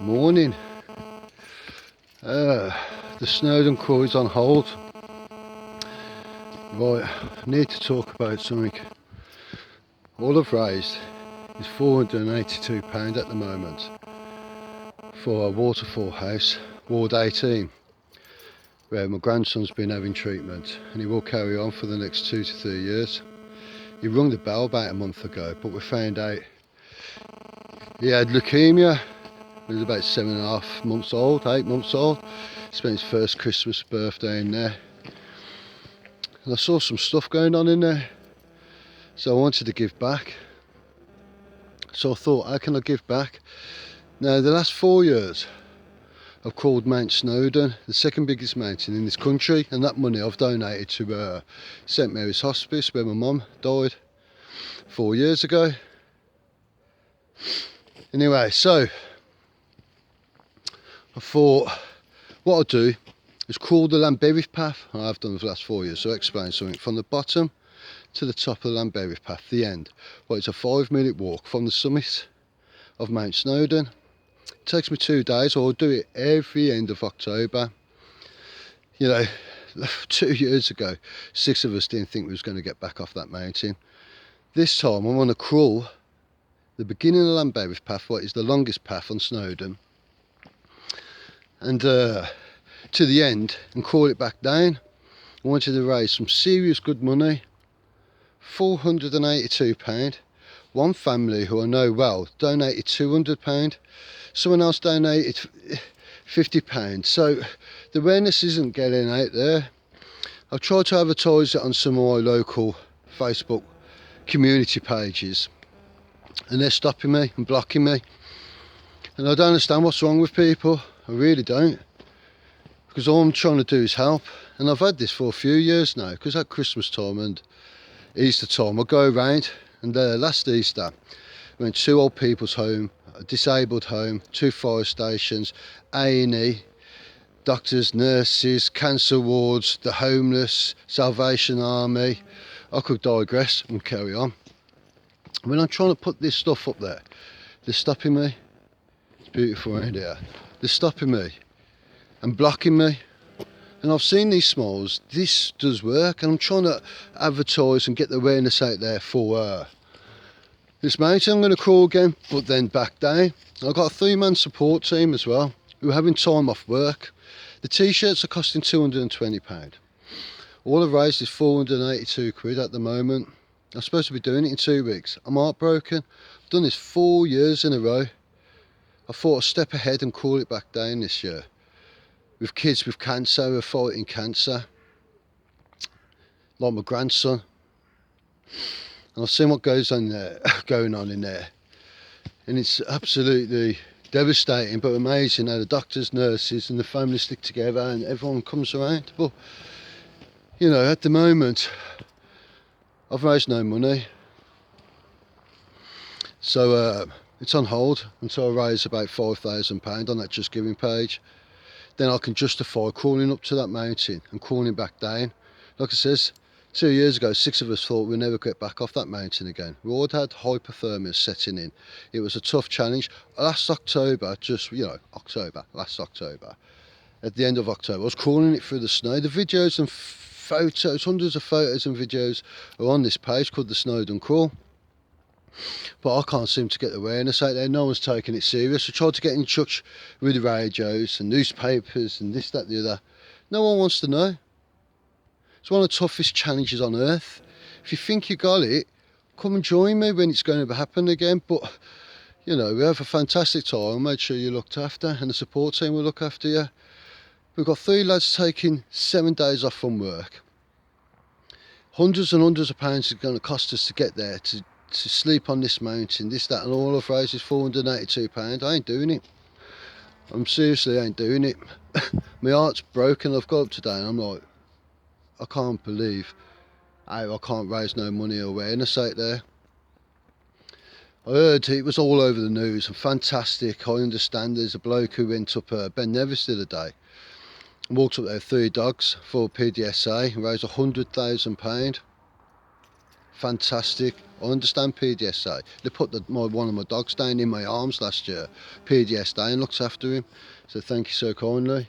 Morning. The Snowdon crew is on hold. Right, I need to talk about something. All I've raised is £482 at the moment for a waterfall house, Ward 18, where my grandson's been having treatment, and he will carry on for the next 2 to 3 years. He rung the bell about a month ago, but we found out he had leukemia. He was about 7.5 months old, 8 months old. Spent his first Christmas birthday in there. And I saw some stuff going on in there. So I wanted to give back. So I thought, how can I give back? Now, the last 4 years, I've called Mount Snowdon the second biggest mountain in this country. And that money I've donated to St Mary's Hospice, where my mum died 4 years ago. Anyway, so I thought what I'll do is crawl the Llanberith path. I've done for the last 4 years, so I'll explain something. From the bottom to the top of the Llanberith path, the end. Well, it's a 5-minute walk from the summit of Mount Snowdon. It takes me 2 days. I'll do it every end of October. You know, 2 years ago, 6 of us didn't think we was going to get back off that mountain. This time I'm going to crawl the beginning of the Llanberith path, what is the longest path on Snowdon, and to the end, and crawl it back down. I wanted to raise some serious good money. £482. One family who I know well donated £200. Someone else donated £50. So the awareness isn't getting out there. I've tried to advertise it on some of my local Facebook community pages, and they're stopping me and blocking me. And I don't understand what's wrong with people. I really don't. Because all I'm trying to do is help. And I've had this for a few years now, because at Christmas time and Easter time I go around, and last Easter I went to 2 old people's home, a disabled home, 2 fire stations, A&E, doctors, nurses, cancer wards, the homeless, Salvation Army. I could digress and carry on. When I'm trying to put this stuff up there, they're stopping me. It's beautiful around here. They're stopping me and blocking me. And I've seen these smiles. This does work, and I'm trying to advertise and get the awareness out there for this mountain. I'm going to crawl again, but then back down. I've got a 3-man support team as well, who are having time off work. The t-shirts are costing £220. All I've raised is £482 at the moment. I'm supposed to be doing it in 2 weeks. I'm heartbroken. I've done this 4 years in a row. I thought I'd step ahead and crawl it back down this year. With kids with cancer who are fighting cancer, like my grandson. And I've seen what goes on there, going on in there. And it's absolutely devastating, but amazing how the doctors, nurses and the family stick together and everyone comes around. But, you know, at the moment, I've raised no money. So it's on hold until I raise about £5,000 on that Just Giving page. Then I can justify crawling up to that mountain and crawling back down. Like I says, 2 years ago, 6 of us thought we'd never get back off that mountain again. We all had hypothermia setting in. It was a tough challenge. Last October, last October, at the end of October, I was crawling it through the snow. The videos and photos, hundreds of photos and videos are on this page called the Snowdon Crawl. But I can't seem to get the awareness out there. No one's taking it serious. I tried to get in touch with the radios and newspapers and this, that, the other. No one wants to know. It's one of the toughest challenges on earth. If you think you got it, come and join me when it's going to happen again. But, you know, we have a fantastic time. I made sure you're looked after, and the support team will look after you. We've got 3 lads taking 7 days off from work. Hundreds and hundreds of pounds is going to cost us to get there, to sleep on this mountain, this, that, and all I've raised is £482. I ain't doing it. I'm seriously ain't doing it. My heart's broken. I've got up today and I'm like, I can't believe how I can't raise no money or awareness out there. I heard it was all over the news and fantastic. I understand there's a bloke who went up Ben Nevis the other day and walked up there with 3 dogs for PDSA and raised £100,000. Fantastic. I understand PDSA. They put one of my dogs down in my arms last year, PDSA, and looked after him. So thank you so kindly.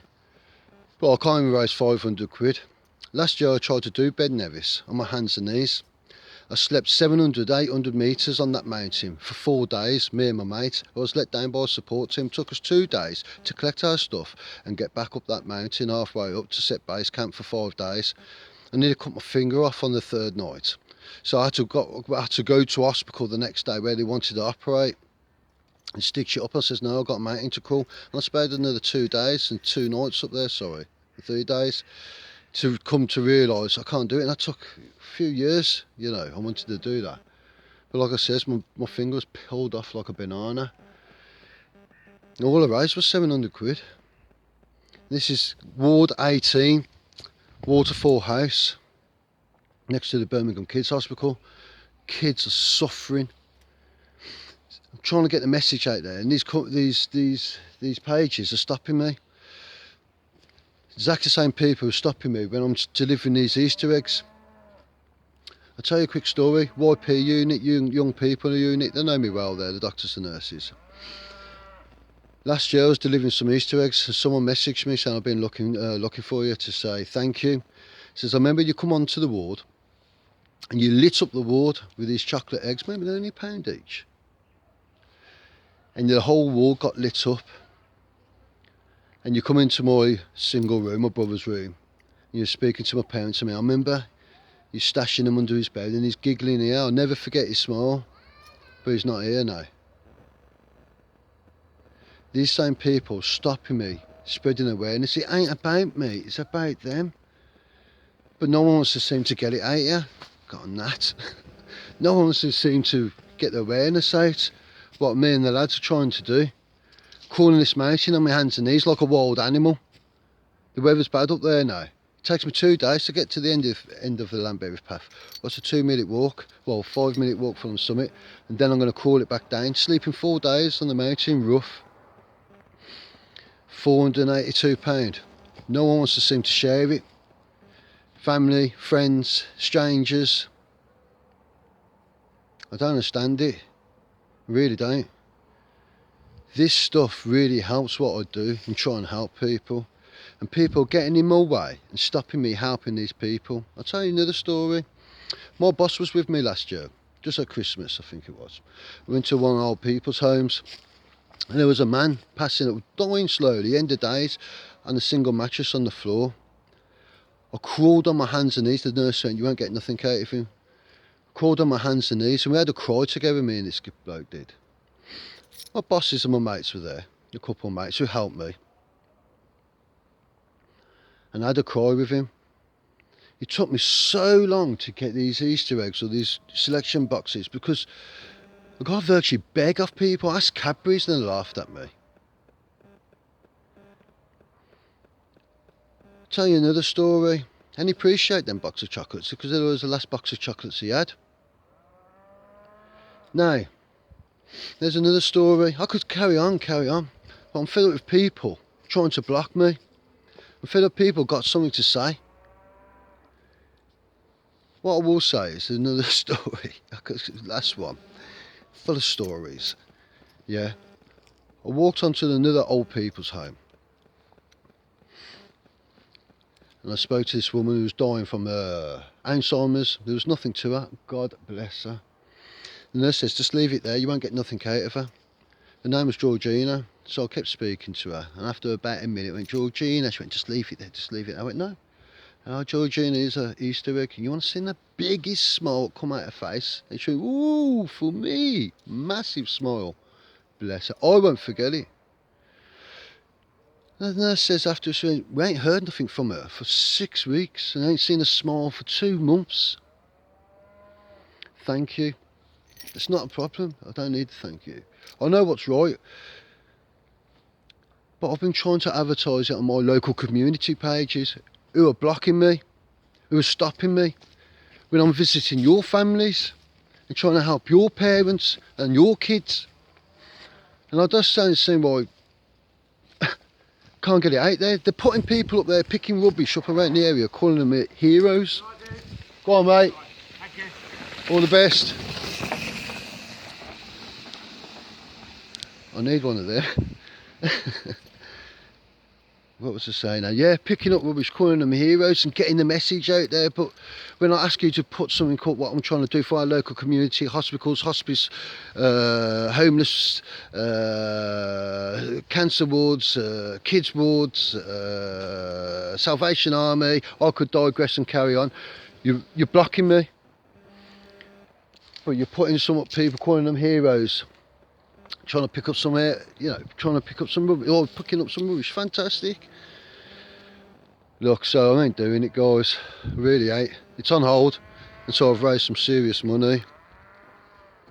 But I can't even raise 500 quid. Last year I tried to do bed Nevis on my hands and knees. I slept 700, 800 metres on that mountain for 4 days, me and my mate. I was let down by a support team. It took us 2 days to collect our stuff and get back up that mountain halfway up to set base camp for 5 days. I nearly cut my finger off on the 3rd night. So I had to go to hospital the next day where they wanted to operate and stitch it up. I says, no, I've got a mountain to crawl. And I spent another 2 days and 2 nights up there, 3 days, to come to realise I can't do it. And that took a few years, you know, I wanted to do that. But like I says, my finger was pulled off like a banana. And all I raised was 700 quid. This is Ward 18, Waterfall House, next to the Birmingham Kids Hospital. Kids are suffering. I'm trying to get the message out there, and these pages are stopping me. Exactly the same people are stopping me when I'm delivering these Easter eggs. I'll tell you a quick story. YP unit, young people unit, they know me well there, the doctors and nurses. Last year I was delivering some Easter eggs and someone messaged me saying I've been looking for you to say thank you. He says, I remember you come onto the ward and you lit up the ward with these chocolate eggs, maybe they're only £1 each. And the whole ward got lit up. And you come into my single room, my brother's room, and you're speaking to my parents and me. I remember you stashing him under his bed and he's giggling here. I'll never forget his smile, but he's not here now. These same people stopping me, spreading awareness. It ain't about me, it's about them. But no one wants to seem to get it out here. Got on that. No one wants to seem to get the awareness out. What me and the lads are trying to do. Crawling this mountain on my hands and knees like a wild animal. The weather's bad up there now. It takes me 2 days to get to the end of the Lambberry path. What's a 2-minute walk? Well, 5-minute walk from the summit, and then I'm going to crawl it back down. Sleeping 4 days on the mountain, rough. £482. No one wants to seem to share it. Family, friends, strangers. I don't understand it. I really don't. This stuff really helps what I do and try and help people. And people getting in my way and stopping me helping these people. I'll tell you another story. My boss was with me last year, just at Christmas I think it was. We went to one of old people's homes and there was a man passing, dying slowly, end of days, on a single mattress on the floor. I crawled on my hands and knees. The nurse went, you won't get nothing out of him. I crawled on my hands and knees and we had a cry together, me and this bloke did. My bosses and my mates were there, a couple of mates who helped me. And I had a cry with him. It took me so long to get these Easter eggs or these selection boxes because I got to virtually beg off people. I asked Cadbury's and they laughed at me. I'll tell you another story. And he appreciated them box of chocolates because it was the last box of chocolates he had. Now, there's another story. I could carry on, but I'm fed up with people trying to block me. I'm fed up people got something to say. What I will say is another story. Last one, full of stories. Yeah, I walked onto another old people's home, and I spoke to this woman who was dying from Alzheimer's. There was nothing to her. God bless her. The nurse says, just leave it there, you won't get nothing out of her. Her name was Georgina, so I kept speaking to her. And after about a minute, I went, Georgina. She went, just leave it there, just leave it. I went, no. Georgina is an Easter egg. You want to see the biggest smile come out her face? And she went, ooh, for me. Massive smile. Bless her. I won't forget it. The nurse says after, she went, we ain't heard nothing from her for 6 weeks. And I ain't seen a smile for 2 months. Thank you. It's not a problem. I don't need to thank you. I know what's right. But I've been trying to advertise it on my local community pages who are blocking me, who are stopping me when I'm visiting your families and trying to help your parents and your kids. And I just don't see why I can't get it out there. They're putting people up there picking rubbish up around the area, calling them heroes. Go on, mate. All the best. I need one of them. What was I saying now? Yeah, picking up rubbish, calling them heroes and getting the message out there. But when I ask you to put something called what I'm trying to do for our local community, hospitals, hospice, homeless, cancer wards, kids wards, Salvation Army, I could digress and carry on. You're blocking me. But you're putting some up people, calling them heroes. Trying to pick up some air, trying to pick up some rubbish, or picking up some rubbish. Fantastic. Look, so I ain't doing it, guys. I really ain't. It's on hold until I've raised some serious money.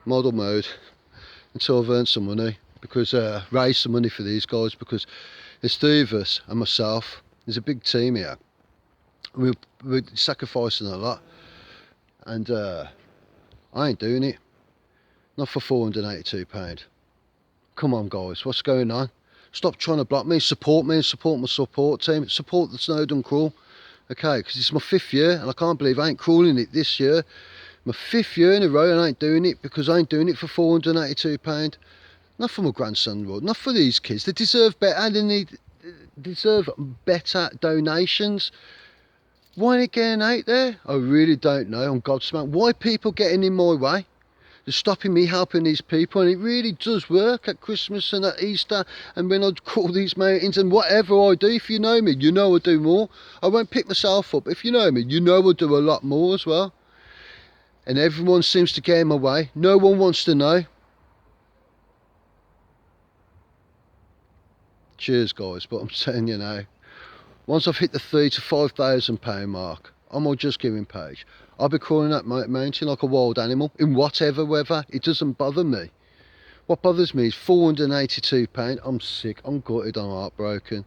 Model mode until I've earned some money, because raise some money for these guys, because there's three of us and myself. There's a big team here. We're sacrificing a lot, and I ain't doing it. Not for £482. Come on, guys, what's going on? Stop trying to block me, support my support team, support the Snowdon Crawl, okay, because it's my 5th year, and I can't believe I ain't crawling it this year. My 5th year in a row, and I ain't doing it, because I ain't doing it for £482. Not for my grandson, not for these kids. They deserve better, they deserve better donations. Why ain't it getting out there? I really don't know, on God's sake. Why are people getting in my way? They're stopping me helping these people, and it really does work at Christmas and at Easter, and when I crawl these mountains and whatever I do. If you know me, you know I do more. I won't pick myself up. If you know me, you know I do a lot more as well. And everyone seems to get in my way. No one wants to know. Cheers, guys, but I'm telling you now, once I've hit the £3,000 to £5,000 mark on my Just Giving page, I'll be crawling that mountain like a wild animal, in whatever weather. It doesn't bother me. What bothers me is £482. I'm sick, I'm gutted, I'm heartbroken.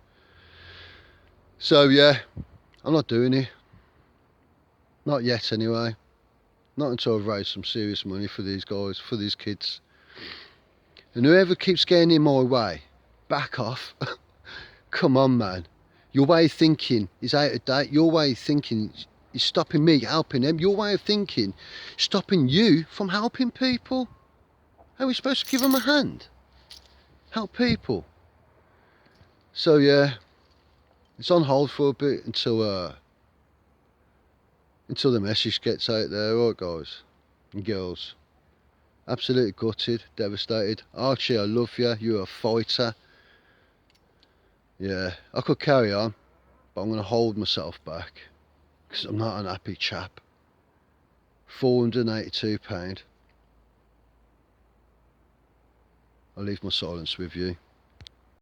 So yeah, I'm not doing it. Not yet anyway. Not until I've raised some serious money for these guys, for these kids. And whoever keeps getting in my way, back off. Come on, man. Your way of thinking is out of date. Your way of thinking is stopping me helping them. Your way of thinking is stopping you from helping people. How are we supposed to give them a hand? Help people. So yeah, it's on hold for a bit until the message gets out there. All right, guys and girls. Absolutely gutted, devastated. Archie, I love you. You're a fighter. Yeah, I could carry on, but I'm going to hold myself back, because I'm not an happy chap. £482. I'll leave my silence with you.